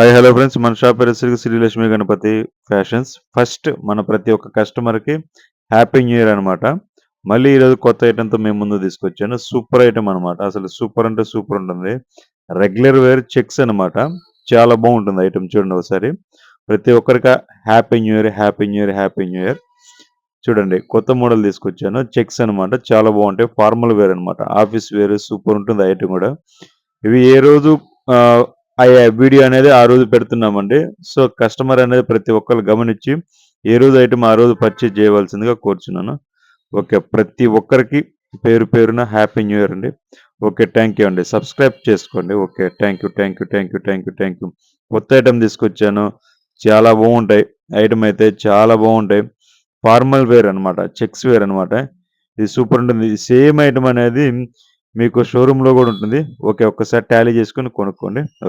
Hi hello friends మన shop పేరు Shri Lakshmi Ganapati fashions. First మన ప్రతి ఒక్క కస్టమర్కి హ్యాపీ న్యూ ఇయర్ అనమాట. మళ్ళీ ఈరోజు కొత్త ఐటెంతో మేము ముందు తీసుకొచ్చాను. సూపర్ ఐటెం అనమాట. అసలు సూపర్ అంటే సూపర్ ఉంటుంది. రెగ్యులర్ వేర్ చెక్స్ అనమాట. చాలా బాగుంటుంది ఐటెం, చూడండి ఒకసారి. ప్రతి ఒక్కరికి happy new year, happy new year, happy new year. చూడండి కొత్త మోడల్ తీసుకొచ్చాను. చెక్స్ అనమాట, చాలా బాగుంటాయి. ఫార్మల్ వేర్ అనమాట, ఆఫీస్ వేర్ సూపర్ ఉంటుంది ఐటెం కూడా. ఇవి ఏ రోజు వీడియో అనేది ఆ రోజు పెడుతున్నామండి. సో కస్టమర్ అనేది ప్రతి ఒక్కరు గమనించి ఏ రోజు ఐటమ్ ఆ రోజు పర్చేజ్ చేయవలసిందిగా కోరుచున్నాను. ఓకే, ప్రతి ఒక్కరికి పేరు పేరున హ్యాపీ న్యూ ఇయర్ అండి. ఓకే, థ్యాంక్ యూ అండి. సబ్స్క్రైబ్ చేసుకోండి. Okay, thank you thank you thank you thank you thank you. కొత్త ఐటమ్ తీసుకొచ్చాను, చాలా బాగుంటాయి. ఐటమ్ అయితే చాలా బాగుంటాయి. ఫార్మల్ వేర్ అనమాట, చెక్స్ వేర్ అనమాట. ఇది సూపర్ ఉంటుంది. సేమ్ ఐటమ్ అనేది మీకు షోరూంలో కూడా ఉంటుంది. ఓకే, ఒక్కసారి టాలీ చేసుకొని కొనుక్కోండి. ఓకే.